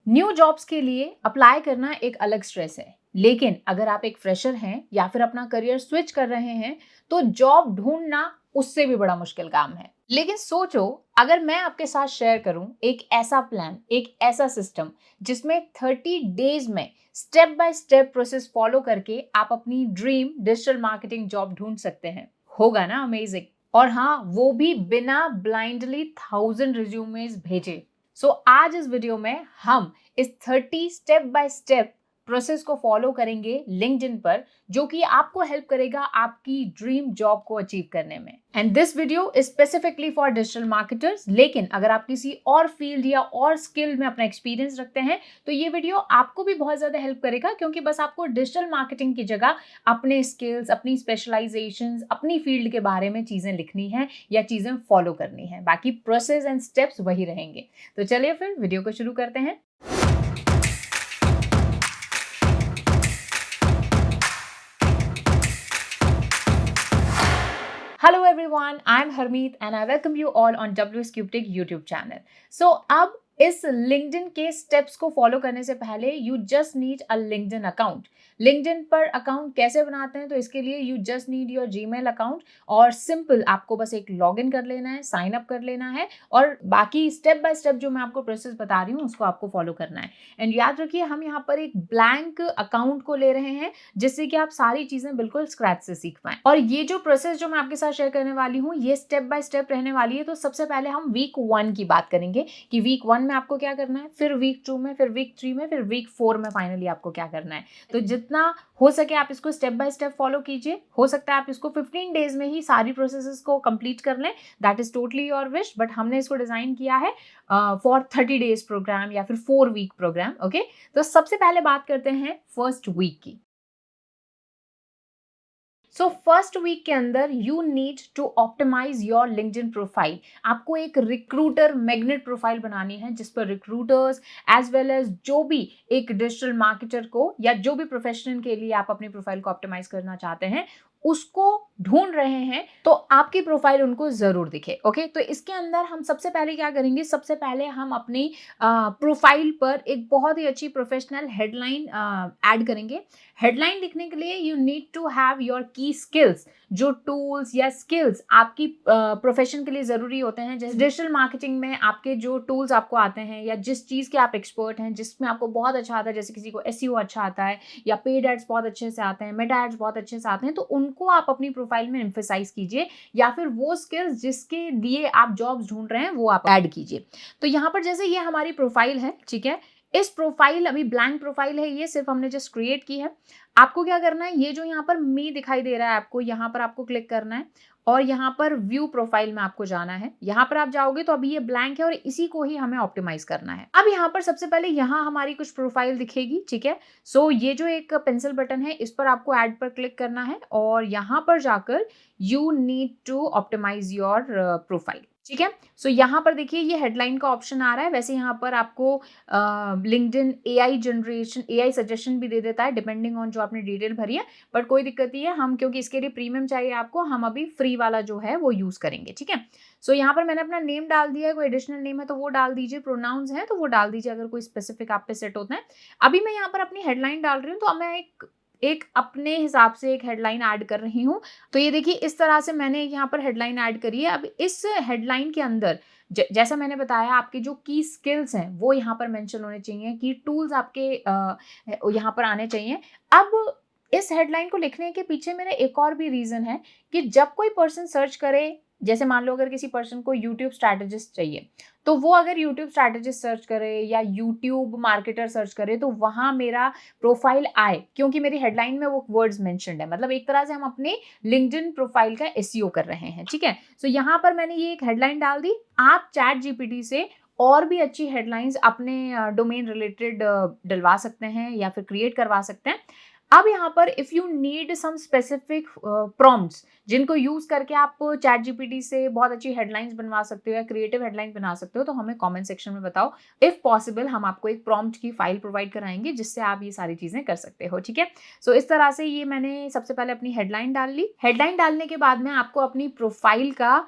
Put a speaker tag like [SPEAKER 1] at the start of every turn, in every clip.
[SPEAKER 1] New jobs के लिए apply करना एक अलग स्ट्रेस है, लेकिन अगर आप एक फ्रेशर हैं या फिर अपना करियर स्विच कर रहे हैं तो जॉब ढूंढना उससे भी बड़ा मुश्किल काम है। लेकिन सोचो, अगर मैं आपके साथ शेयर करूं एक ऐसा प्लान, एक ऐसा सिस्टम जिसमें 30 डेज में step by step process follow करके आप अपनी ड्रीम डिजिटल मार्केटिंग जॉब ढूंढ सकते हैं। होगा ना अमेजिंग? और हाँ, वो भी बिना ब्लाइंडली 1000 रिज्यूमेस भेजे। आज इस वीडियो में हम इस 30 स्टेप बाय स्टेप प्रोसेस को फॉलो करेंगे लिंक्डइन पर, जो कि आपको हेल्प करेगा आपकी ड्रीम जॉब को अचीव करने में। And this video is specifically for digital marketers, लेकिन अगर आप किसी और फील्ड या और स्किल में अपना एक्सपीरियंस रखते हैं तो ये वीडियो आपको भी बहुत ज्यादा हेल्प करेगा, क्योंकि बस आपको डिजिटल मार्केटिंग की जगह अपने स्किल्स, अपनी स्पेशलाइजेशंस, अपनी फील्ड के बारे में चीजें लिखनी है या चीजें फॉलो करनी है। बाकी प्रोसेस एंड स्टेप्स वही रहेंगे। तो चलिए फिर वीडियो को शुरू करते हैं। Hello everyone, I'm Harmeet and I welcome you all on WSCubeTech YouTube channel. अब इस LinkedIn के स्टेप्स को फॉलो करने से पहले you just need a LinkedIn account. LinkedIn पर अकाउंट कैसे बनाते हैं? तो इसके लिए you just need your Gmail account और सिंपल आपको बस एक लॉगिन कर लेना है, साइन अप कर लेना है और बाकी स्टेप बाय स्टेप जो मैं आपको प्रोसेस बता रही हूँ उसको आपको फॉलो करना है। एंड याद रखिए, हम यहाँ पर एक ब्लैंक अकाउंट को ले रहे हैं जिससे कि आप सारी चीजें बिल्कुल स्क्रैच से सीख पाएं। और ये जो प्रोसेस जो मैं आपके साथ शेयर करने वाली हूँ ये स्टेप बाय स्टेप रहने वाली है। तो सबसे पहले हम वीक 1 की बात करेंगे कि वीक 1 में आपको क्या करना है, फिर वीक 2 में, फिर वीक 3 में, फिर वीक 4 में फाइनली आपको क्या करना है। तो जितना हो सके आप इसको स्टेप बाय स्टेप फॉलो कीजिए। हो सकता है आप इसको 15 डेज में ही सारी प्रोसेसेस को कंप्लीट कर लें, that is totally your wish, but हमने इसको डिजाइन किया है फॉर 30 डेज प्रोग्राम या फिर 4 वीक प्रोग्राम। ओके, तो सबसे पहले बात करते हैं फर्स्ट वीक की। फर्स्ट वीक के अंदर you need to optimise your LinkedIn profile. आपको एक रिक्रूटर मैग्नेट प्रोफाइल बनानी है जिस पर रिक्रूटर्स एज वेल एज जो भी एक डिजिटल मार्केटर को या जो भी प्रोफेशनल के लिए आप अपनी प्रोफाइल को ऑप्टिमाइज करना चाहते हैं उसको ढूंढ रहे हैं, तो आपकी प्रोफाइल उनको जरूर दिखे। ओके, तो इसके अंदर हम सबसे पहले क्या करेंगे, सबसे पहले हम अपनी प्रोफाइल पर एक बहुत ही अच्छी प्रोफेशनल हेडलाइन ऐड करेंगे। हेडलाइन लिखने के लिए you need to have your key skills, जो टूल्स या स्किल्स आपकी प्रोफेशन के लिए जरूरी होते हैं। जैसे डिजिटल मार्केटिंग में आपके जो टूल्स आपको आते हैं या जिस चीज के आप एक्सपर्ट हैं, जिसमें आपको बहुत अच्छा आता है, जैसे किसी को एसईओ अच्छा आता है या पेड एड्स बहुत अच्छे से आते हैं, मेटा एड्स बहुत अच्छे से आते हैं, तो उनको आप अपनी प्रोफाइल में एम्फेसाइज कीजिए या फिर वो स्किल्स जिसके लिए आप जॉब्स ढूंढ रहे हैं वो आप ऐड कीजिए। तो यहाँ पर जैसे ये हमारी प्रोफाइल है, ठीक है, इस प्रोफाइल अभी ब्लैंक प्रोफाइल है, ये सिर्फ हमने जस्ट क्रिएट की है। आपको क्या करना है, ये जो यहाँ पर मी दिखाई दे रहा है आपको, यहाँ पर आपको क्लिक करना है और यहाँ पर व्यू प्रोफाइल में आपको जाना है। यहाँ पर आप जाओगे तो अभी ये ब्लैंक है और इसी को ही हमें ऑप्टिमाइज करना है। अब यहाँ पर सबसे पहले यहाँ हमारी कुछ प्रोफाइल दिखेगी, ठीक है। ये जो एक पेंसिल बटन है इस पर आपको ऐड पर क्लिक करना है और यहाँ पर जाकर you need to optimise your profile, ठीक है। यहाँ पर देखिए ये हेडलाइन का ऑप्शन आ रहा है। वैसे यहाँ पर आपको LinkedIn AI generation, AI suggestion भी दे देता है डिपेंडिंग ऑन जो आपने डिटेल भरी है, बट कोई दिक्कत नहीं है। हम क्योंकि इसके लिए प्रीमियम चाहिए आपको, हम अभी फ्री वाला जो है वो यूज करेंगे, ठीक है। यहाँ पर मैंने अपना नेम डाल दिया है, कोई एडिशनल नेम है तो वो डाल दीजिए, प्रोनाउंस है तो वो डाल दीजिए अगर कोई स्पेसिफिक आप पे सेट होता है। अभी मैं यहाँ पर अपनी हेडलाइन डाल रही हूँ, तो अब मैं एक अपने हिसाब से एक हेडलाइन ऐड कर रही हूँ। तो ये देखिए इस तरह से मैंने यहाँ पर हेडलाइन ऐड करी है। अब इस हेडलाइन के अंदर जैसा मैंने बताया आपके जो की स्किल्स हैं वो यहाँ पर मेंशन होने चाहिए, की टूल्स आपके यहाँ पर आने चाहिए। अब इस हेडलाइन को लिखने के पीछे मेरा एक और भी रीजन है कि जब कोई पर्सन सर्च करे, जैसे मान लो अगर किसी पर्सन को यूट्यूब स्ट्रैटेजिस्ट चाहिए, तो वो अगर यूट्यूब स्ट्रैटेजिस्ट सर्च करे या यूट्यूब मार्केटर सर्च करे तो वहां मेरा प्रोफाइल आए, क्योंकि मेरी हेडलाइन में वो वर्ड्स मेंशन्ड है। मतलब एक तरह से हम अपने लिंक्डइन प्रोफाइल का एसईओ कर रहे हैं, ठीक है। यहाँ पर मैंने ये एक हेडलाइन डाल दी। आप चैट जीपीटी से और भी अच्छी हेडलाइंस अपने डोमेन रिलेटेड डलवा सकते हैं या फिर क्रिएट करवा सकते हैं। अब यहाँ पर if you need some specific prompts जिनको यूज करके आप चैट जीपीटी से बहुत अच्छी हेडलाइंस बनवा सकते हो या क्रिएटिव हेडलाइंस बना सकते हो, तो हमें कमेंट सेक्शन में बताओ। इफ पॉसिबल हम आपको एक प्रॉम्प्ट की फाइल प्रोवाइड कराएंगे जिससे आप ये सारी चीजें कर सकते हो, ठीक है। इस तरह से ये मैंने सबसे पहले अपनी हेडलाइन डाल ली। हेडलाइन डालने के बाद में आपको अपनी प्रोफाइल का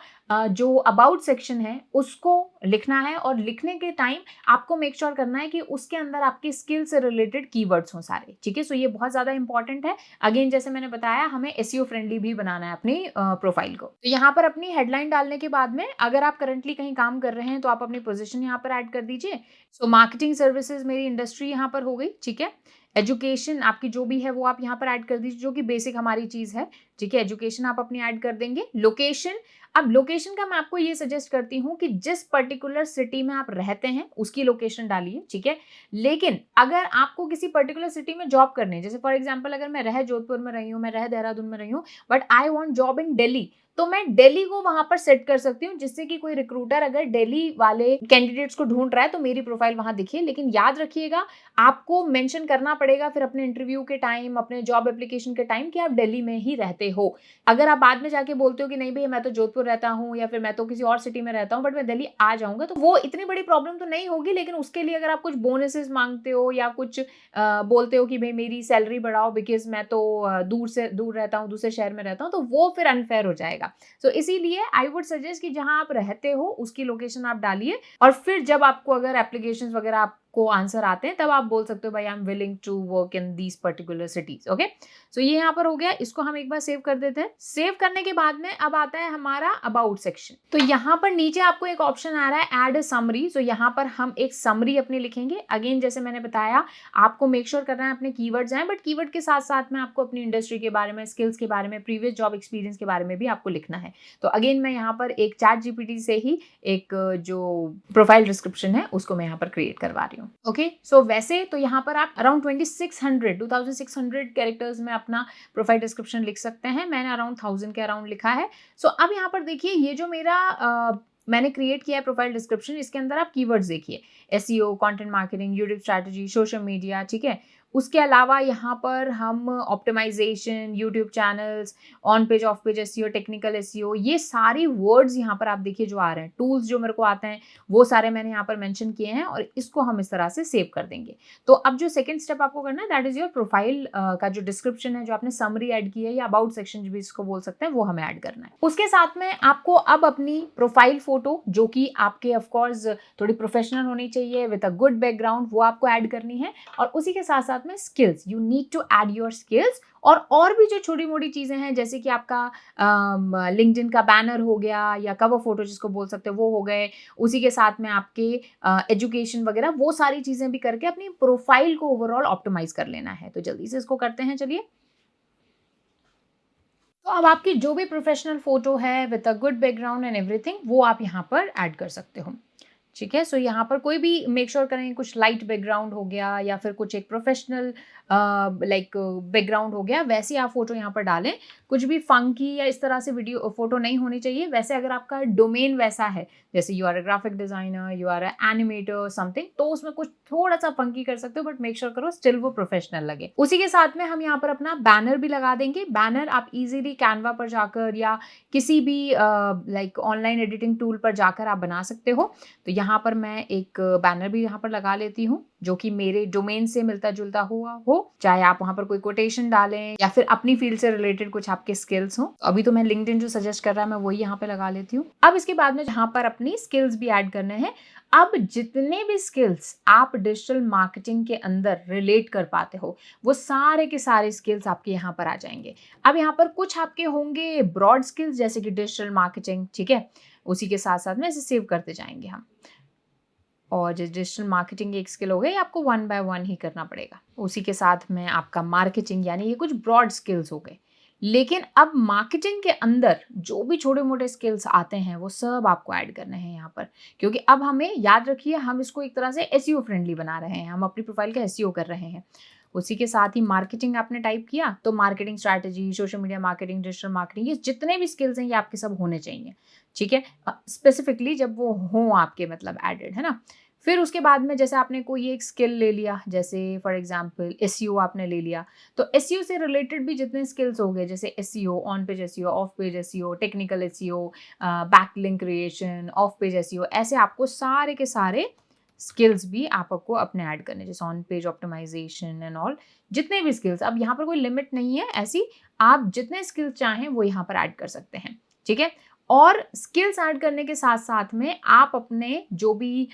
[SPEAKER 1] जो अबाउट सेक्शन है उसको लिखना है, और लिखने के टाइम आपको मेक श्योर करना है कि उसके अंदर आपकी स्किल से रिलेटेड कीवर्ड्स हों सारे, ठीक है। सो ये बहुत ज़्यादा इंपॉर्टेंट है। अगेन जैसे मैंने बताया, हमें एसईओ फ्रेंडली भी बनाना है अपनी प्रोफाइल को। तो यहाँ पर अपनी हेडलाइन डालने के बाद में, अगर आप करंटली कहीं काम कर रहे हैं तो आप अपनी पोजीशन यहाँ पर ऐड कर दीजिए। सो मार्केटिंग सर्विसेज मेरी इंडस्ट्री यहाँ पर हो गई, ठीक है। एजुकेशन आपकी जो भी है वो आप यहाँ पर ऐड कर दीजिए, जो कि बेसिक हमारी चीज़ है, ठीक है। एजुकेशन आप अपनी ऐड कर देंगे। लोकेशन, अब लोकेशन का मैं आपको ये सजेस्ट करती हूँ कि जिस पर्टिकुलर सिटी में आप रहते हैं उसकी लोकेशन डालिए, ठीक है। लेकिन अगर आपको किसी पर्टिकुलर सिटी में जॉब करनी है, जैसे फॉर एग्जांपल अगर मैं रह जोधपुर में रही हूँ, मैं रह देहरादून में रही हूँ, but I want job in Delhi, तो मैं दिल्ली को वहां पर सेट कर सकती हूँ, जिससे कि कोई रिक्रूटर अगर दिल्ली वाले कैंडिडेट्स को ढूंढ रहा है तो मेरी प्रोफाइल वहां दिखे। लेकिन याद रखिएगा, आपको मेंशन करना पड़ेगा फिर अपने इंटरव्यू के टाइम, अपने जॉब एप्लीकेशन के टाइम, कि आप दिल्ली में ही रहते हो। अगर आप बाद में जाके बोलते हो कि नहीं भैया मैं तो जोधपुर रहता हूँ, या फिर मैं तो किसी और सिटी में रहता हूँ बट मैं दिल्ली आ जाऊंगा, तो वो इतनी बड़ी प्रॉब्लम तो नहीं होगी। लेकिन उसके लिए अगर आप कुछ बोनसेस मांगते हो या कुछ बोलते हो कि भाई मेरी सैलरी बढ़ाओ बिकॉज मैं तो दूर से दूर रहता हूँ, दूसरे शहर में रहता हूँ, तो वो फिर अनफेयर हो जाएगा। सो इसीलिए आई वुड सजेस्ट कि जहां आप रहते हो उसकी लोकेशन आप डालिए, और फिर जब आपको अगर एप्लीकेशन वगैरह आपको आंसर आते हैं तब आप बोल सकते हो भाई I am willing to work in these particular cities. Okay, so ये यहाँ पर हो गया। इसको हम एक बार सेव कर देते हैं। सेव करने के बाद में अब आता है हमारा अबाउट सेक्शन। तो यहाँ पर नीचे आपको एक ऑप्शन आ रहा है ऐड समरी। सो यहाँ पर हम एक समरी अपनी लिखेंगे। अगेन जैसे मैंने बताया, आपको मेक श्योर करना है अपने कीवर्ड्स आए, बट कीवर्ड के साथ साथ में आपको अपनी इंडस्ट्री के बारे में, स्किल्स के बारे में, प्रीवियस जॉब एक्सपीरियंस के बारे में भी आपको लिखना है। तो अगेन मैं यहाँ पर एक चैट जीपीटी से ही एक जो प्रोफाइल डिस्क्रिप्शन है उसको मैं यहाँ पर क्रिएट करवा रही हूँ। ओके, सो वैसे तो यहाँ पर आप अराउंड 2600 कैरेक्टर्स में अपना प्रोफाइल डिस्क्रिप्शन लिख सकते हैं। मैंने अराउंड 1000 के अराउंड लिखा है। सो अब यहाँ पर देखिए, ये जो मेरा मैंने क्रिएट किया है प्रोफाइल डिस्क्रिप्शन, इसके अंदर आप कीवर्ड्स देखिए, SEO, content marketing, YouTube strategy, social media, ठीक है। उसके अलावा यहाँ पर हम optimisation, YouTube channels, on page off page SEO, technical SEO, ये सारी वर्ड्स यहाँ पर आप देखिए जो आ रहे हैं, टूल्स जो मेरे को आते हैं वो सारे मैंने यहाँ पर मेंशन किए हैं, और इसको हम इस तरह से सेव कर देंगे। तो अब जो सेकंड स्टेप आपको करना है, दैट इज योर प्रोफाइल का जो डिस्क्रिप्शन है, जो आपने समरी ऐड की है या अबाउट सेक्शन भी इसको बोल सकते हैं, वो हमें ऐड करना है। उसके साथ में आपको अब अपनी प्रोफाइल फोटो, जो कि आपके ऑफकोर्स थोड़ी प्रोफेशनल होनी चाहिए विद अ गुड बैकग्राउंड, वो आपको ऐड करनी है। और उसी के साथ साथ में skills, you need to add your skills, और भी जो छोटी मोटी चीजें हैं, जैसे कि आपका लिंक्डइन का बैनर हो गया या कवर फोटो जिसको बोल सकते हो, वो हो गए। उसी के साथ में आपके एजुकेशन वगैरह, वो सारी चीजें भी करके अपनी प्रोफाइल को ओवरऑल ऑप्टिमाइज कर लेना है। तो जल्दी से इसको करते हैं, चलिए। तो अब आपकी जो भी प्रोफेशनल फोटो है with a good background and everything, वो आप यहाँ पर ऐड कर सकते हो, ठीक है। सो यहाँ पर कोई भी मेक श्योर करें, कुछ लाइट बैकग्राउंड हो गया या फिर कुछ एक प्रोफेशनल लाइक बैकग्राउंड हो गया, वैसे आप फोटो यहाँ पर डालें। कुछ भी फंकी या इस तरह से वीडियो फोटो नहीं होनी चाहिए। वैसे अगर आपका डोमेन वैसा है, जैसे you are a graphic designer, you are a animator something, तो उसमें कुछ थोड़ा सा फंकी कर सकते हो, बट मेक श्योर करो स्टिल वो प्रोफेशनल लगे। उसी के साथ में हम यहाँ पर अपना बैनर भी लगा देंगे। बैनर आप इजीली कैनवा पर जाकर या किसी भी लाइक ऑनलाइन एडिटिंग टूल पर जाकर आप बना सकते हो। तो यहाँ पर मैं एक बैनर भी यहाँ पर लगा लेती हूँ, जो कि मेरे डोमेन से मिलता जुलता हुआ हो। चाहे आप वहाँ पर कोई कोटेशन डालें या फिर अपनी फील्ड से रिलेटेड कुछ आपके स्किल्स हो। अभी तो मैं लिंक्डइन जो सजेस्ट कर रहा है मैं वही यहाँ पे लगा लेती हूँ। अब इसके बाद में यहाँ पर अपनी स्किल्स भी ऐड करने हैं। अब जितने भी स्किल्स आप डिजिटल मार्केटिंग के अंदर रिलेट कर पाते हो, वो सारे के सारे स्किल्स आपके यहाँ पर आ जाएंगे। अब यहाँ पर कुछ आपके होंगे ब्रॉड स्किल्स, जैसे कि डिजिटल मार्केटिंग, ठीक है। उसी के साथ साथ में ऐसे सेव करते जाएंगे हम। और जो डिजिटल मार्केटिंग की एक स्किल हो गई, आपको 1 बाय 1 ही करना पड़ेगा। उसी के साथ में आपका मार्केटिंग, यानी ये कुछ ब्रॉड स्किल्स हो गए। लेकिन अब मार्केटिंग के अंदर जो भी छोटे मोटे स्किल्स आते हैं वो सब आपको ऐड करने हैं यहाँ पर, क्योंकि अब हमें याद रखिए, हम इसको एक तरह से एसईओ फ्रेंडली बना रहे हैं, हम अपनी प्रोफाइल का एसईओ कर रहे हैं। उसी के साथ ही मार्केटिंग आपने टाइप किया तो marketing strategy, social media marketing, digital marketing, ये जितने भी स्किल्स हैं ये आपके सब होने चाहिए, ठीक है। स्पेसिफिकली जब वो हों आपके, मतलब एडेड, है ना। फिर उसके बाद में जैसे आपने कोई एक स्किल ले लिया, जैसे फॉर एग्जांपल एसईओ आपने ले लिया, तो एसईओ से रिलेटेड भी जितने स्किल्स हो गए, जैसे SEO, on page SEO, of page SEO, technical SEO, backlink creation, of page SEO, ऐसे आपको सारे के सारे स्किल्स भी आपको अपने ऐड करने, जैसे on page optimisation and all, जितने भी स्किल्स। अब यहाँ पर कोई लिमिट नहीं है ऐसी, आप जितने स्किल्स चाहें वो यहाँ पर ऐड कर सकते हैं, ठीक है। और स्किल्स ऐड करने के साथ साथ में आप अपने जो भी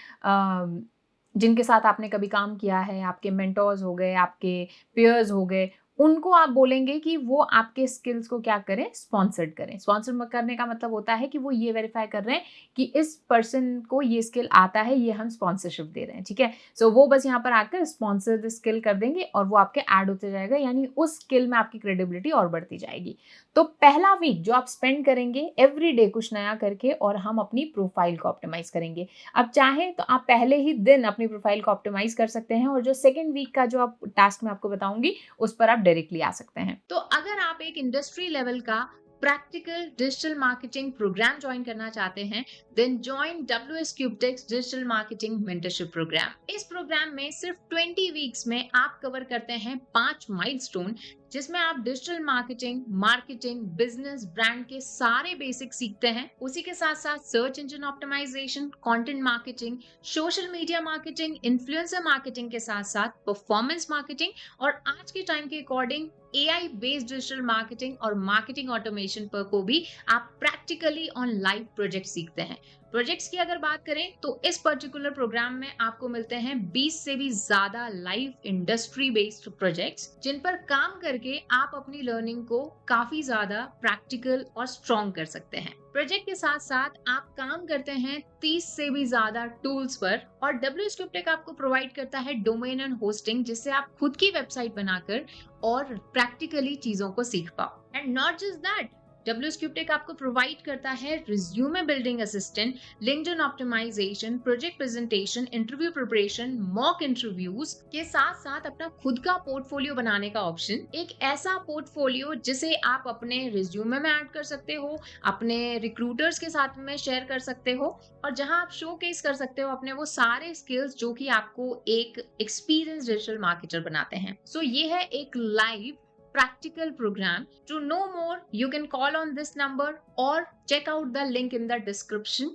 [SPEAKER 1] जिनके साथ आपने कभी काम किया है, आपके मेंटोर्स हो गए, आपके पीयर्स हो गए, उनको आप बोलेंगे कि वो आपके स्किल्स को क्या करें, स्पॉन्सर्ड करें। स्पॉन्सर करने का मतलब होता है कि वो ये वेरीफाई कर रहे हैं कि इस पर्सन को ये स्किल आता है, ये हम स्पॉन्सरशिप दे रहे हैं, ठीक है। सो वो बस यहाँ पर आकर स्पॉन्सर द स्किल कर देंगे और वो आपके ऐड होते जाएगा, यानी उस स्किल में आपकी क्रेडिबिलिटी और बढ़ती जाएगी। तो पहला वीक जो आप स्पेंड करेंगे एवरी डे कुछ नया करके, और हम अपनी प्रोफाइल को ऑप्टिमाइज करेंगे। अब चाहें तो आप पहले ही दिन अपनी प्रोफाइल को ऑप्टिमाइज कर सकते हैं, और जो सेकंड वीक का जो आप टास्क मैं आपको बताऊंगी उस पर आप डायरेक्टली आ सकते हैं। तो अगर आप एक इंडस्ट्री लेवल का practical digital marketing programme join करना चाहते हैं, then join WS Cubetex digital marketing mentorship programme. इस प्रोग्राम में सिर्फ 20 वीक्स में आप कवर करते हैं 5 माइलस्टोन, जिसमें आप डिजिटल मार्केटिंग, बिजनेस, ब्रांड के सारे बेसिक सीखते हैं। उसी के साथ साथ search engine optimisation, content marketing, social media marketing, influencer marketing के साथ साथ परफॉर्मेंस मार्केटिंग, और आज के टाइम के according AI based digital marketing और मार्केटिंग ऑटोमेशन पर को भी आप प्रैक्टिकली ऑन लाइव प्रोजेक्ट सीखते हैं। प्रोजेक्ट्स की अगर बात करें तो इस पर्टिकुलर प्रोग्राम में आपको मिलते हैं 20 से भी ज्यादा लाइव इंडस्ट्री बेस्ड प्रोजेक्ट्स, जिन पर काम करके आप अपनी लर्निंग को काफी ज्यादा प्रैक्टिकल और स्ट्रॉन्ग कर सकते हैं। प्रोजेक्ट के साथ साथ आप काम करते हैं 30 से भी ज्यादा टूल्स पर, और WS Cubetex आपको प्रोवाइड करता है डोमेन एंड होस्टिंग, जिससे आप खुद की वेबसाइट बनाकर और प्रैक्टिकली चीजों को सीख पाओ। And not just that, WS Cubetex आपको प्रोवाइड करता है resume building assistant, LinkedIn optimisation, project presentation, interview preparation, mock interviews के साथ साथ अपना खुद का पोर्टफोलियो बनाने का ऑप्शन। एक ऐसा पोर्टफोलियो जिसे आप अपने रिज्यूमे में ऐड कर सकते हो, अपने रिक्रूटर्स के साथ में शेयर कर सकते हो, और जहां आप शोकेस कर सकते हो अपने वो सारे स्किल्स जो कि आपको एक एक्सपीरियंस डिजिटल मार्केटर बनाते हैं। सो ये है एक live practical program. To know more, you can call on this number or check out the link in the description.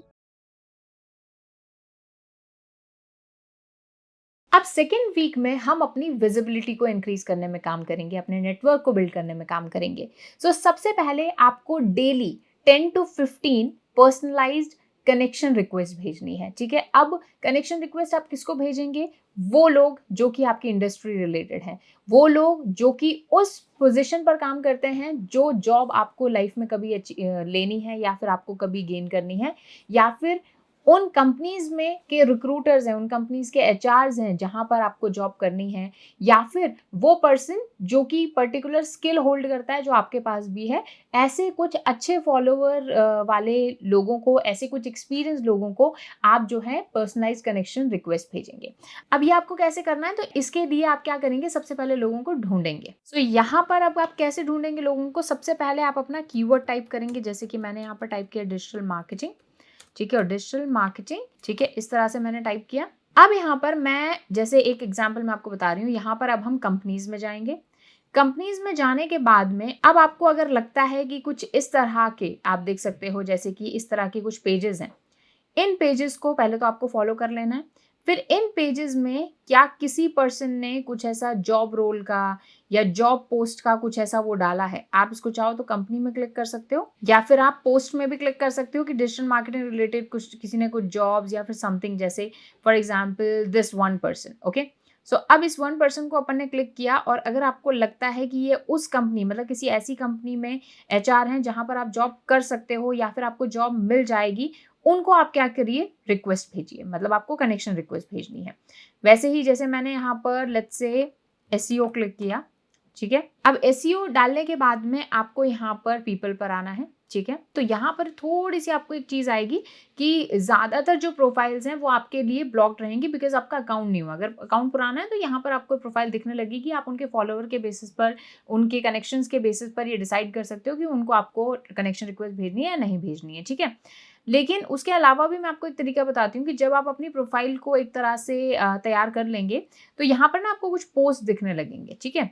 [SPEAKER 1] अब सेकेंड वीक में हम अपनी विजिबिलिटी को इंक्रीज करने में काम करेंगे, अपने नेटवर्क को बिल्ड करने में काम करेंगे। सबसे पहले आपको daily 10 to 15 personalised connection request भेजनी है, ठीक है। अब कनेक्शन रिक्वेस्ट आप किसको भेजेंगे? वो लोग जो कि आपकी इंडस्ट्री रिलेटेड हैं, वो लोग जो कि उस पोजीशन पर काम करते हैं जो जॉब आपको लाइफ में कभी लेनी है, या फिर आपको कभी गेन करनी है, या फिर उन कंपनीज में के रिक्रूटर्स हैं, उन कंपनीज के एचआरस हैं जहां पर आपको जॉब करनी है, या फिर वो पर्सन जो कि पर्टिकुलर स्किल होल्ड करता है जो आपके पास भी है। ऐसे कुछ अच्छे फॉलोवर वाले लोगों को, ऐसे कुछ एक्सपीरियंस लोगों को आप जो है पर्सनलाइज कनेक्शन रिक्वेस्ट भेजेंगे। अब ये आपको कैसे करना है, तो इसके लिए आप क्या करेंगे, सबसे पहले लोगों को ढूंढेंगे। यहाँ पर अब आप कैसे ढूंढेंगे लोगों को? सबसे पहले आप अपना कीवर्ड टाइप करेंगे, जैसे कि मैंने यहाँ पर टाइप किया डिजिटल मार्केटिंग, ठीक है, और डिजिटल मार्केटिंग, ठीक है, इस तरह से मैंने टाइप किया। अब यहाँ पर मैं जैसे एक एग्जांपल मैं आपको बता रही हूँ, यहाँ पर अब हम कंपनीज में जाएंगे। कंपनीज में जाने के बाद में अब आपको अगर लगता है कि कुछ इस तरह के आप देख सकते हो, जैसे कि इस तरह के कुछ पेजेस हैं, इन पेजेस को पहले तो आपको फॉलो कर लेना है। फिर इन पेजेस में क्या किसी पर्सन ने कुछ ऐसा जॉब रोल का या जॉब पोस्ट का कुछ ऐसा वो डाला है, आप इसको चाहो तो कंपनी में क्लिक कर सकते हो, या फिर आप पोस्ट में भी क्लिक कर सकते हो कि डिजिटल मार्केटिंग रिलेटेड कुछ किसी ने कुछ जॉब्स या फिर समथिंग, जैसे for example this one person, okay. अब इस वन पर्सन को अपन ने क्लिक किया, और अगर आपको लगता है कि ये उस कंपनी, मतलब किसी ऐसी कंपनी में एचआर हैं जहां पर आप जॉब कर सकते हो या फिर आपको जॉब मिल जाएगी, उनको आप क्या करिए, रिक्वेस्ट भेजिए, मतलब आपको कनेक्शन रिक्वेस्ट भेजनी है। वैसे ही जैसे मैंने यहाँ पर लेट्स से एसईओ क्लिक किया, ठीक है। अब एसईओ डालने के बाद में आपको यहाँ पर पीपल पर आना है, ठीक है। तो यहाँ पर थोड़ी सी आपको एक चीज आएगी कि ज्यादातर जो प्रोफाइल्स हैं वो आपके लिए ब्लॉक्ड रहेंगी, बिकॉज आपका अकाउंट नहीं हुआ। अगर अकाउंट पुराना है तो यहाँ पर आपको प्रोफाइल दिखने लगेगी, आप उनके फॉलोवर के बेसिस पर, उनके कनेक्शंस के बेसिस पर ये डिसाइड कर सकते हो कि उनको आपको कनेक्शन रिक्वेस्ट भेजनी है या नहीं भेजनी है, ठीक है। लेकिन उसके अलावा भी मैं आपको एक तरीका बताती हूँ कि जब आप अपनी प्रोफाइल को एक तरह से तैयार कर लेंगे, तो यहाँ पर ना आपको कुछ पोस्ट दिखने लगेंगे, ठीक है।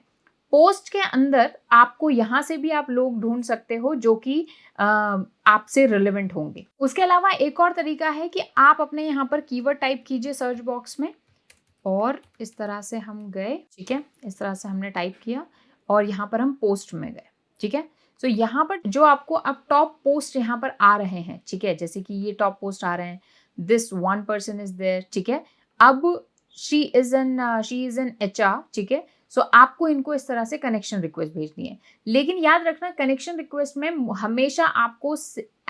[SPEAKER 1] पोस्ट के अंदर आपको यहाँ से भी आप लोग ढूंढ सकते हो जो कि आपसे रिलेवेंट होंगे। उसके अलावा एक और तरीका है कि आप अपने यहाँ पर कीवर्ड टाइप कीजिए सर्च बॉक्स में, और इस तरह से हम गए, ठीक है, इस तरह से हमने टाइप किया और यहाँ पर हम पोस्ट में गए, ठीक है। सो यहाँ पर जो आपको अब टॉप पोस्ट यहाँ पर आ रहे हैं, ठीक है, जैसे कि ये टॉप पोस्ट आ रहे हैं, this one person is there, ठीक है। अब शी इज एन एचआर, ठीक है। सो आपको इनको इस तरह से कनेक्शन रिक्वेस्ट भेजनी है, लेकिन याद रखना कनेक्शन रिक्वेस्ट में हमेशा आपको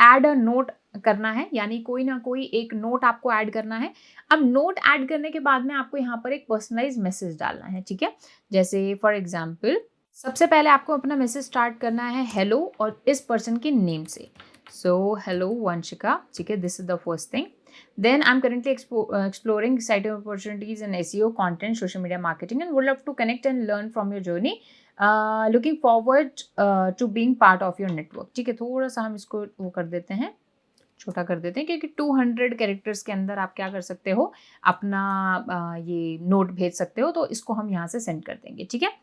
[SPEAKER 1] ऐड अ नोट करना है, यानी कोई ना कोई एक नोट आपको ऐड करना है। अब नोट ऐड करने के बाद में आपको यहाँ पर एक पर्सनलाइज मैसेज डालना है, ठीक है। जैसे फॉर एग्जाम्पल सबसे पहले आपको अपना मैसेज स्टार्ट करना है हेलो और इस पर्सन के नेम से। सो हेलो वंशिका, ठीक है, this is the first thing. Then I'm currently exploring exciting opportunities in SEO, content, social media marketing, and would love to connect and learn from your journey. Looking forward to being part of your network. ठीक है, थोड़ा सा हम इसको वो कर देते हैं, छोटा कर देते हैं, क्योंकि 200 कैरेक्टर्स के अंदर आप क्या कर सकते हो, अपना ये नोट भेज सकते हो। तो इसको हम यहाँ से सेंड कर देंगे, ठीक है।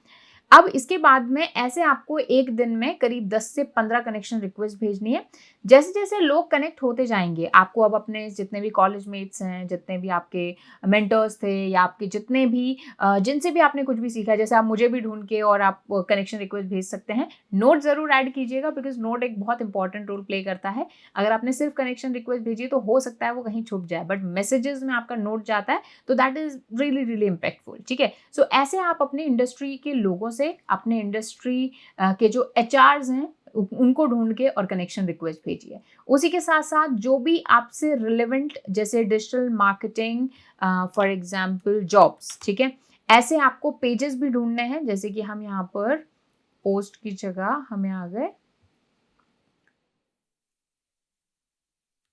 [SPEAKER 1] अब इसके बाद में ऐसे आपको एक दिन में करीब 10 से 15 कनेक्शन रिक्वेस्ट भेजनी है। जैसे जैसे लोग कनेक्ट होते जाएंगे, आपको अब अपने जितने भी कॉलेज मेट्स हैं, जितने भी आपके मेंटर्स थे, या आपके जितने भी जिनसे भी आपने कुछ भी सीखा, जैसे आप मुझे भी ढूंढ के और आप कनेक्शन रिक्वेस्ट भेज सकते हैं। नोट जरूर ऐड कीजिएगा, बिकॉज नोट एक बहुत इंपॉर्टेंट रोल प्ले करता है। अगर आपने सिर्फ कनेक्शन रिक्वेस्ट भेजी तो हो सकता है वो कहीं छुप जाए, बट मैसेजेस में आपका नोट जाता है, तो that is really really impactful, ठीक है। सो ऐसे आप अपने इंडस्ट्री के लोगों से, अपने इंडस्ट्री के जो एचआर्स हैं उनको ढूंढ के और कनेक्शन रिक्वेस्ट भेजिए। उसी के साथ साथ जो भी आपसे रिलेवेंट, जैसे digital marketing, for example jobs, ठीक है, ऐसे आपको पेजेस भी ढूंढने हैं। जैसे कि हम यहाँ पर पोस्ट की जगह हमें आ गए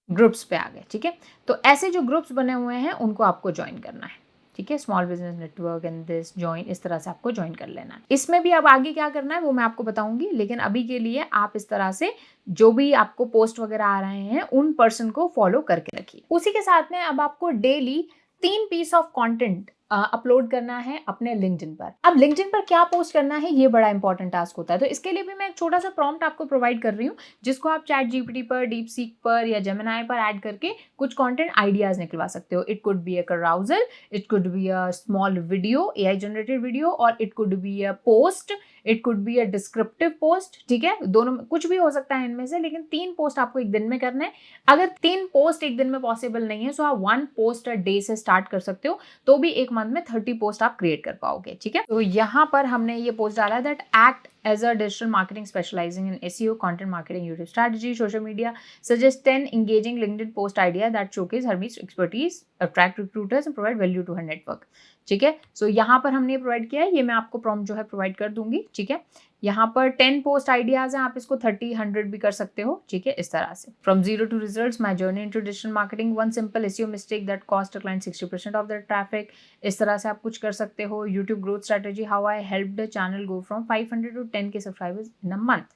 [SPEAKER 1] ग्रुप्स पे आ गए, ठीक है। तो ऐसे जो ग्रुप्स बने हुए हैं उनको आपको ज्वाइन करना है, ठीक है। Small business network and this join, इस तरह से आपको ज्वाइन कर लेना है। इसमें भी अब आगे क्या करना है वो मैं आपको बताऊंगी, लेकिन अभी के लिए आप इस तरह से जो भी आपको पोस्ट वगैरह आ रहे हैं उन पर्सन को फॉलो करके रखिए। उसी के साथ में अब आपको daily 3 piece of content upload करना है अपने लिंक्डइन पर। अब लिंक्डइन पर क्या पोस्ट करना है ये बड़ा इंपॉर्टेंट टास्क होता है, तो इसके लिए भी मैं एक छोटा सा प्रॉम्प्ट आपको प्रोवाइड कर रही हूँ, जिसको आप चैट जीपीटी पर, डीप सीक पर या जेमिनाई पर ऐड करके कुछ कंटेंट आइडियाज निकलवा सकते हो। It could be a carousel, it could be a small video, AI generated video, और it could be a post, it could be a descriptive post, ठीक है। दोनों कुछ भी हो सकता है इनमें से, लेकिन 3 पोस्ट आपको एक दिन में करना है। अगर 3 पोस्ट एक दिन में पॉसिबल नहीं है तो आप 1 पोस्ट अ डे से स्टार्ट कर सकते हो, तो भी एक मंथ में 30 पोस्ट आप क्रिएट कर पाओगे, ठीक है। तो यहाँ पर हमने ये पोस्ट डाला है that act as a digital marketing specializing in SEO, content marketing, YouTube strategy, social media, suggest 10 engaging LinkedIn post idea that showcase Hermes expertise, attract recruiters and provide value to her network, ठीक है। सो यहाँ पर हमने provide किया है, ये मैं आपको प्रॉम्प्ट जो है प्रोवाइड कर दूंगी, ठीक है। यहाँ पर 10 पोस्ट आइडियाज हैं, आप इसको 30, 100 भी कर सकते हो, ठीक है, इस तरह से। From zero to results, my journey into digital marketing, one simple SEO mistake that cost a client 60% of the traffic, इस तरह से आप कुछ कर सकते हो। YouTube growth strategy, how I help the channel go from 500 to 10K subscribers in a month,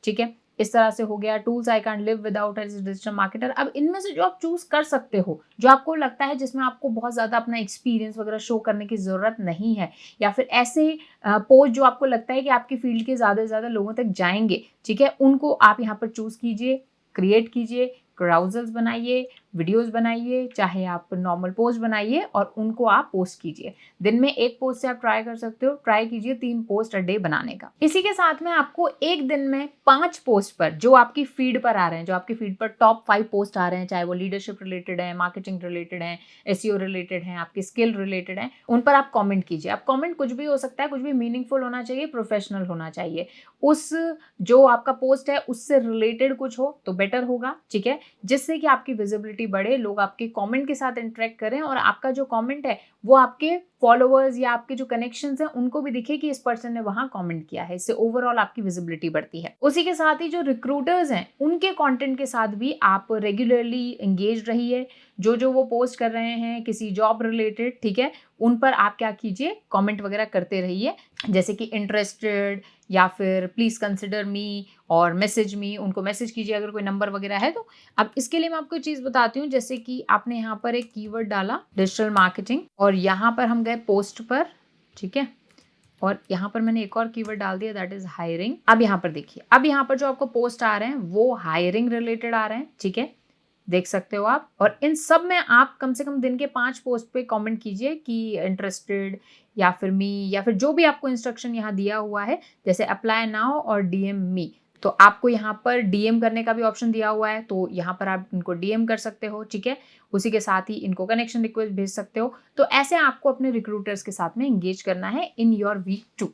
[SPEAKER 1] ठीक है, इस तरह से हो गया। Tools I can live without as digital marketer. अब इनमें से जो आप चूज कर सकते हो, जो आपको लगता है जिसमें आपको बहुत ज्यादा अपना एक्सपीरियंस वगैरह शो करने की जरूरत नहीं है, या फिर ऐसे पोस्ट जो आपको लगता है कि आपकी फील्ड के ज्यादा से ज्यादा लोगों तक जाएंगे, ठीक है, उनको आप यहाँ पर चूज कीजिए, क्रिएट कीजिए, carousels बनाइए, वीडियोस बनाइए, चाहे आप नॉर्मल पोस्ट बनाइए और उनको आप पोस्ट कीजिए। दिन में एक पोस्ट से आप ट्राई कर सकते हो, ट्राई कीजिए 3 पोस्ट अ डे बनाने का। इसी के साथ में आपको एक दिन में 5 पोस्ट पर, जो आपकी फीड पर आ रहे हैं, जो आपकी फीड पर टॉप 5 पोस्ट आ रहे हैं, चाहे वो लीडरशिप रिलेटेड है, मार्केटिंग रिलेटेड है, एसईओ रिलेटेड है, आपकी स्किल रिलेटेड है, उन पर आप कॉमेंट कीजिए। अब कॉमेंट कुछ भी हो सकता है, कुछ भी मीनिंगफुल होना चाहिए, प्रोफेशनल होना चाहिए। उस जो आपका पोस्ट है उससे रिलेटेड कुछ हो तो बेटर होगा, ठीक है, जिससे कि आपकी विजिबिलिटी बढ़े, लोग आपके कमेंट के साथ इंटरेक्ट करें, और आपका जो कमेंट है वो आपके फॉलोअर्स या आपके जो कनेक्शंस हैं उनको भी दिखे कि इस पर्सन ने वहां कमेंट किया है। इससे ओवरऑल आपकी विजिबिलिटी बढ़ती है। उसी के साथ ही जो रिक्रूटर्स हैं उनके कंटेंट के साथ भी आप रेगुलरली एंगेज रहिए। जो जो वो पोस्ट कर रहे हैं किसी जॉब रिलेटेड, ठीक है, उन पर आप क्या कीजिए, कमेंट वगैरह करते रहिए, जैसे कि इंटरेस्टेड या फिर प्लीज कंसिडर मी और मैसेज मी, उनको मैसेज कीजिए अगर कोई नंबर वगैरह है तो। अब इसके लिए मैं आपको चीज बताती हूँ, जैसे कि आपने यहाँ पर एक कीवर्ड डाला डिजिटल मार्केटिंग, और यहाँ पर हम गए पोस्ट पर, ठीक है, और यहाँ पर मैंने एक और कीवर्ड डाल दिया दैट इज हायरिंग। अब यहाँ पर देखिए, अब यहाँ पर जो आपको पोस्ट आ रहे हैं वो हायरिंग रिलेटेड आ रहे हैं, ठीक है, देख सकते हो आप। और इन सब में आप कम से कम दिन के 5 पोस्ट पे कमेंट कीजिए कि इंटरेस्टेड या फिर मी, या फिर जो भी आपको इंस्ट्रक्शन यहाँ दिया हुआ है, जैसे अप्लाई नाउ और डीएम मी, तो आपको यहाँ पर डीएम करने का भी ऑप्शन दिया हुआ है, तो यहाँ पर आप इनको डीएम कर सकते हो, ठीक है। उसी के साथ ही इनको कनेक्शन रिक्वेस्ट भेज सकते हो। तो ऐसे आपको अपने रिक्रूटर्स के साथ में एंगेज करना है इन योर वीक 2,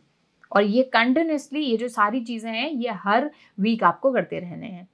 [SPEAKER 1] और ये कंटिन्यूअसली ये जो सारी चीजें हैं ये हर वीक आपको करते रहने हैं।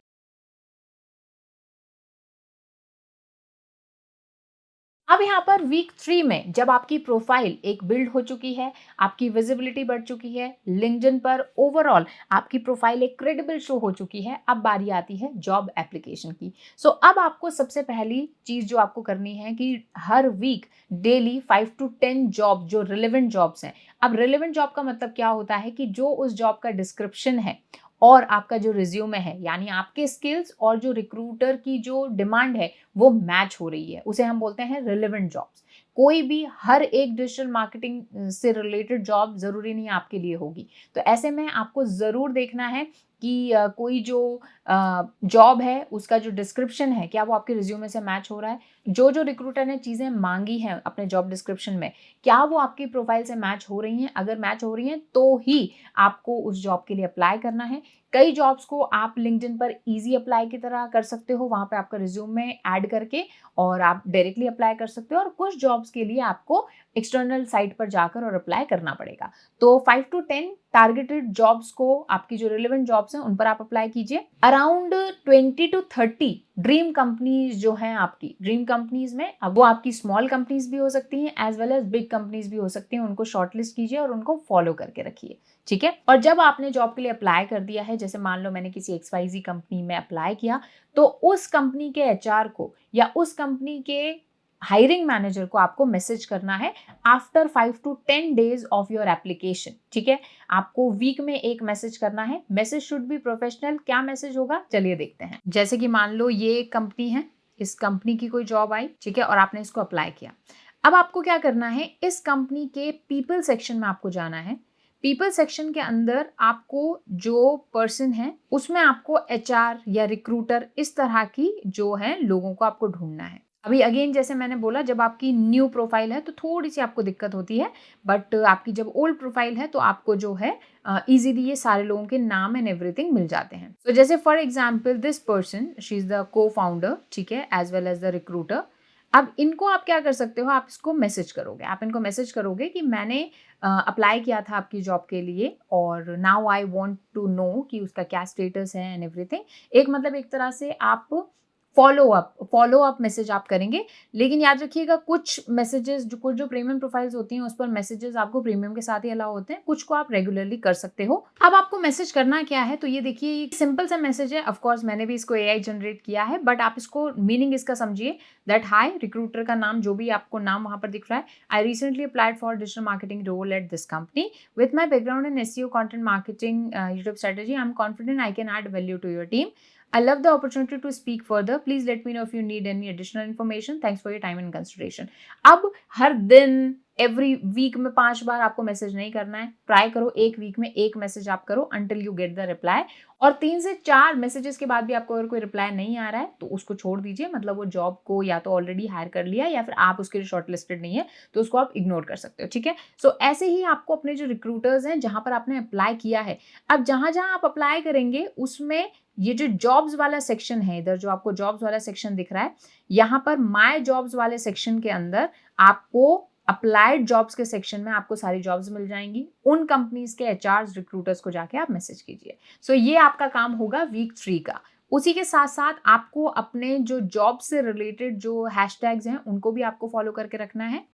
[SPEAKER 1] अब यहाँ पर वीक 3 में जब आपकी प्रोफाइल एक बिल्ड हो चुकी है, आपकी विजिबिलिटी बढ़ चुकी है, लिंक्डइन पर ओवरऑल आपकी प्रोफाइल एक क्रेडिबल शो हो चुकी है, अब बारी आती है जॉब एप्लीकेशन की। सो अब आपको सबसे पहली चीज जो आपको करनी है कि हर वीक डेली 5 to 10 जॉब जो रिलेवेंट जॉब्स हैं। अब रिलेवेंट जॉब का मतलब क्या होता है कि जो उस जॉब का डिस्क्रिप्शन है और आपका जो रिज्यूमे है, यानी आपके स्किल्स और जो रिक्रूटर की जो डिमांड है वो मैच हो रही है, उसे हम बोलते हैं रिलेवेंट जॉब्स। कोई भी हर एक डिजिटल मार्केटिंग से रिलेटेड जॉब जरूरी नहीं आपके लिए होगी। तो ऐसे में आपको जरूर देखना है कि कोई जो जॉब है उसका जो डिस्क्रिप्शन है क्या वो आपके रिज्यूमे से मैच हो रहा है, जो जो रिक्रूटर ने चीजें मांगी हैं अपने जॉब डिस्क्रिप्शन में क्या वो आपकी प्रोफाइल से मैच हो रही हैं। अगर मैच हो रही हैं तो ही आपको उस जॉब के लिए अप्लाई करना है। कई जॉब्स को आप लिंक्डइन पर इजी अप्लाई की तरह कर सकते हो, वहां पे आपका रिज्यूमे ऐड करके और आप डायरेक्टली अप्लाई कर सकते हो, और कुछ जॉब्स के लिए आपको एक्सटर्नल साइट पर जाकर और अप्लाई करना पड़ेगा। तो 5 to 10 टारगेटेड जॉब्स को, आपकी जो रिलेवेंट जॉब्स हैं उन पर आप अप्लाई कीजिए। अराउंड 20 to 30 ड्रीम कंपनीज जो हैं आपकी, ड्रीम कंपनीज में अब वो आपकी स्मॉल कंपनीज भी हो सकती हैं as well as big companies भी हो सकती हैं, उनको शॉर्टलिस्ट कीजिए और उनको फॉलो करके रखिए, ठीक है। और जब आपने जॉब के लिए अप्लाई कर दिया है, जैसे मान लो मैंने किसी XYZ कंपनी में अप्लाई किया, तो उस कंपनी के HR को या उस कंपनी के हायरिंग मैनेजर को आपको मैसेज करना है after 5 to 10 days of your application, ठीक है। आपको वीक में एक मैसेज करना है। Message should be professional. क्या मैसेज होगा चलिए देखते हैं। जैसे कि मान लो ये एक कंपनी है, इस कंपनी की कोई जॉब आई, ठीक है, और आपने इसको अप्लाई किया। अब आपको क्या करना है, इस कंपनी के पीपल सेक्शन में आपको जाना है। पीपल सेक्शन के अंदर आपको जो पर्सन है उसमें आपको HR या रिक्रूटर इस तरह की जो है लोगों को आपको ढूंढना है। अभी अगेन जैसे मैंने बोला, जब आपकी न्यू प्रोफाइल है तो थोड़ी सी आपको दिक्कत होती है, बट आपकी जब ओल्ड प्रोफाइल है तो आपको जो है इजीली ये सारे लोगों के नाम एंड एवरीथिंग मिल जाते हैं। तो जैसे for example this person, she is the cofounder, ठीक है, as well as the recruiter. अब इनको आप क्या कर सकते हो, आप इसको मैसेज करोगे, आप इनको मैसेज करोगे कि मैंने अप्लाई किया था आपकी जॉब के लिए और now I want to know कि उसका क्या स्टेटस है एंड एवरीथिंग। एक मतलब एक तरह से आप फॉलो अप मैसेज आप करेंगे। लेकिन याद रखिएगा कुछ मैसेजेस जो कुछ जो प्रीमियम प्रोफाइल्स होती हैं उस पर मैसेजेस आपको प्रीमियम के साथ ही अलाउ होते हैं, कुछ को आप रेगुलरली कर सकते हो। अब आपको मैसेज करना क्या है, तो ये देखिए ये सिंपल सा मैसेज है। ऑफ कोर्स मैंने भी इसको AI जनरेट किया है, बट आप इसको मीनिंग इसका समझिए दैट हाय, रिक्रूटर का नाम जो भी आपको नाम वहां पर दिख रहा है, I recently applied for digital marketing role at this company with my background in SEO content marketing YouTube strategy, I am confident I can add value to your team. I love the opportunity to speak further. Please let me know if you need any additional information. Thanks for your time and consideration. अब हर दिन every week में 5 बार आपको message नहीं करना है। Try करो एक week में एक मैसेज आप करो until you get the reply. और 3 से 4 मैसेजेस के बाद भी आपको अगर कोई रिप्लाई नहीं आ रहा है तो उसको छोड़ दीजिए, मतलब वो जॉब को या तो ऑलरेडी हायर कर लिया या फिर आप उसके लिए शॉर्ट लिस्टेड नहीं है, तो उसको आप इग्नोर कर सकते हो, ठीक है। सो ऐसे ही आपको अपने जो रिक्रूटर्स हैं जहां पर आपने अप्लाई किया है, अब जहां जहां आप अप्लाई करेंगे उसमें ये जो जॉब्स वाला सेक्शन है, इधर जो आपको जॉब्स वाला सेक्शन दिख रहा है, यहाँ पर माय जॉब्स वाले सेक्शन के अंदर आपको अप्लाइड जॉब्स के सेक्शन में आपको सारी जॉब्स मिल जाएंगी। उन कंपनीज के HRs रिक्रूटर्स को जाके आप मैसेज कीजिए। सो ये आपका काम होगा वीक 3 का। उसी के साथ साथ आपको अपने जो जॉब से रिलेटेड जो हैशटैग्स हैं उनको भी आपको फॉलो करके रखना है।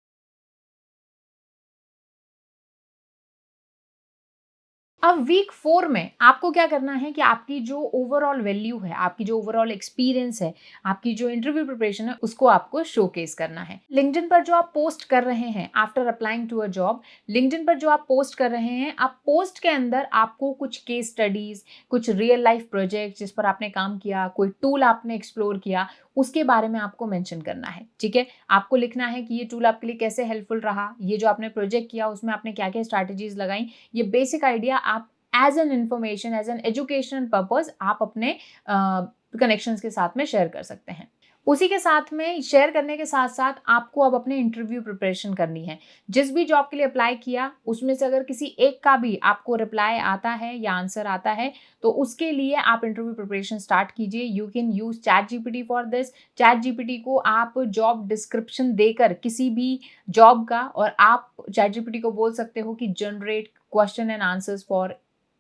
[SPEAKER 1] अब वीक 4 में आपको क्या करना है कि आपकी जो ओवरऑल वैल्यू है, आपकी जो ओवरऑल एक्सपीरियंस है, आपकी जो इंटरव्यू प्रिपरेशन है, उसको आपको शोकेस करना है। लिंक्डइन पर जो आप पोस्ट कर रहे हैं after applying to a job, LinkedIn पर जो आप पोस्ट कर रहे हैं, आप पोस्ट के अंदर आपको कुछ केस स्टडीज, कुछ रियल लाइफ प्रोजेक्ट जिस पर आपने काम किया, कोई टूल आपने एक्सप्लोर किया, उसके बारे में आपको मेंशन करना है, ठीक है। आपको लिखना है कि ये टूल आपके लिए कैसे हेल्पफुल रहा, ये जो आपने प्रोजेक्ट किया उसमें आपने क्या क्या स्ट्रैटेजीज लगाई। ये बेसिक आइडिया आप as an information, as an educational purpose आप अपने कनेक्शंस के साथ में शेयर कर सकते हैं। उसी के साथ में शेयर करने के साथ-साथ आपको अब अपने इंटरव्यू प्रिपरेशन करनी है। जिस भी जॉब के लिए अप्लाई किया, उसमें से अगर किसी एक का भी आपको रिप्लाई आता है या आंसर आता है, तो उसके लिए आप इंटरव्यू प्रिपरेशन स्टार्ट कीजिए। You can use chat GPT for this. Chat GPT को आप जॉब डिस्क्रिप्शन देकर किसी भी जॉब का, और आप चैट जीपीटी को बोल सकते हो कि generate question and answers for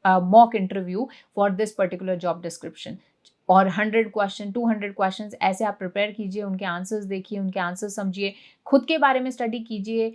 [SPEAKER 1] mock interview for this particular job description. और 100 क्वेश्चन, 200 क्वेश्चंस ऐसे आप प्रिपेयर कीजिए, उनके आंसर्स देखिए, उनके आंसर्स समझिए, खुद के बारे में स्टडी कीजिए,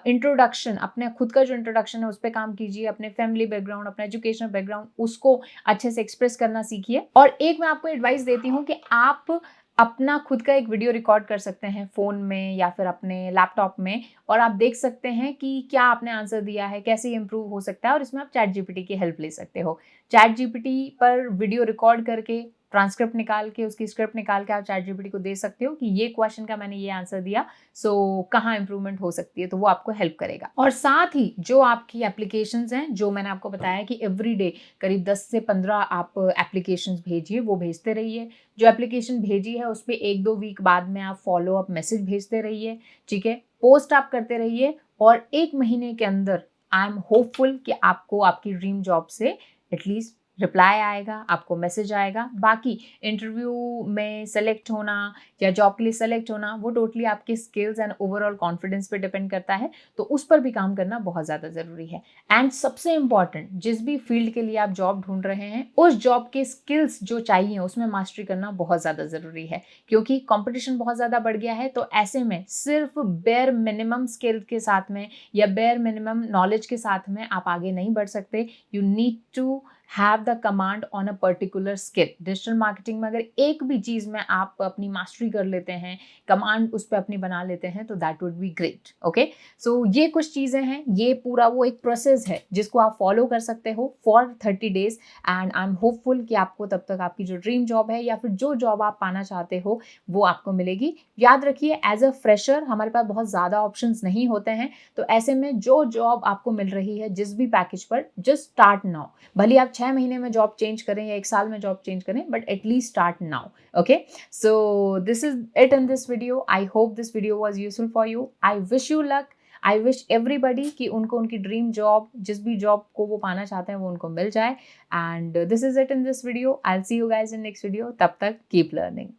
[SPEAKER 1] इंट्रोडक्शन, अपने खुद का जो इंट्रोडक्शन है उस पे काम कीजिए, अपने फैमिली बैकग्राउंड, अपना एजुकेशनल बैकग्राउंड, उसको अच्छे से एक्सप्रेस करना सीखिए। और एक मैं आपको एडवाइस देती हूँ कि आप अपना खुद का एक वीडियो रिकॉर्ड कर सकते हैं फ़ोन में या फिर अपने लैपटॉप में, और आप देख सकते हैं कि क्या आपने आंसर दिया है, कैसे इम्प्रूव हो सकता है, और इसमें आप चैट जीपीटी की हेल्प ले सकते हो। चैट जीपीटी पर वीडियो रिकॉर्ड करके, ट्रांसक्रिप्ट निकाल के, उसकी स्क्रिप्ट निकाल के आप चैट जीपीटी को दे सकते हो कि ये क्वेश्चन का मैंने ये आंसर दिया, सो कहाँ इंप्रूवमेंट हो सकती है, तो वो आपको हेल्प करेगा। और साथ ही जो आपकी एप्लीकेशंस हैं, जो मैंने आपको बताया कि एवरीडे करीब 10 से 15 आप एप्लीकेशंस भेजिए, वो भेजते रहिए। जो एप्लीकेशन भेजी है उस पे 1-2 वीक बाद में आप फॉलो अप मैसेज भेजते रहिए, ठीक है? पोस्ट आप करते रहिए, और 1 महीने के अंदर आई एम होपफुल कि आपको आपकी ड्रीम जॉब से एटलीस्ट रिप्लाई आएगा, आपको मैसेज आएगा। बाकी इंटरव्यू में सेलेक्ट होना या जॉब के लिए सेलेक्ट होना, वो टोटली आपके स्किल्स एंड ओवरऑल कॉन्फिडेंस पे डिपेंड करता है, तो उस पर भी काम करना बहुत ज़्यादा ज़रूरी है। एंड सबसे इम्पॉर्टेंट, जिस भी फील्ड के लिए आप जॉब ढूंढ रहे हैं, उस जॉब के स्किल्स जो चाहिए उसमें मास्टरी करना बहुत ज़्यादा ज़रूरी है, क्योंकि कंपटीशन बहुत ज़्यादा बढ़ गया है। तो ऐसे में सिर्फ बेयर मिनिमम स्किल के साथ में या बेयर मिनिमम नॉलेज के साथ में आप आगे नहीं बढ़ सकते। You need to have the command on a particular skill. Digital marketing में अगर एक भी चीज़ में आप अपनी मास्टरी कर लेते हैं, कमांड उस पे अपनी बना लेते हैं, तो that would be great. Okay, so ये कुछ चीज़ें हैं, ये पूरा वो एक प्रोसेस है जिसको आप फॉलो कर सकते हो for 30 days, and I am hopeful कि आपको तब तक आपकी जो ड्रीम जॉब है या फिर जो जॉब आप पाना चाहते हो वो आपको मिलेगी। याद रखिए, एज अ फ्रेशर हमारे पास बहुत ज़्यादा ऑप्शंस नहीं होते हैं, तो ऐसे में जो जॉब आपको मिल रही है जिस भी पैकेज पर, जस्ट स्टार्ट नाउ। भले आप 6 महीने में जॉब चेंज करें या 1 साल में जॉब चेंज करें, but at least start now. Okay, so this is it in this video. I hope this video was useful for you. I wish you luck. I wish everybody कि उनको उनकी dream job, जिस भी job को वो पाना चाहते हैं, वो उनको मिल जाए। And this is it in this video. I will see you guys in next video. तब तक कीप लर्निंग।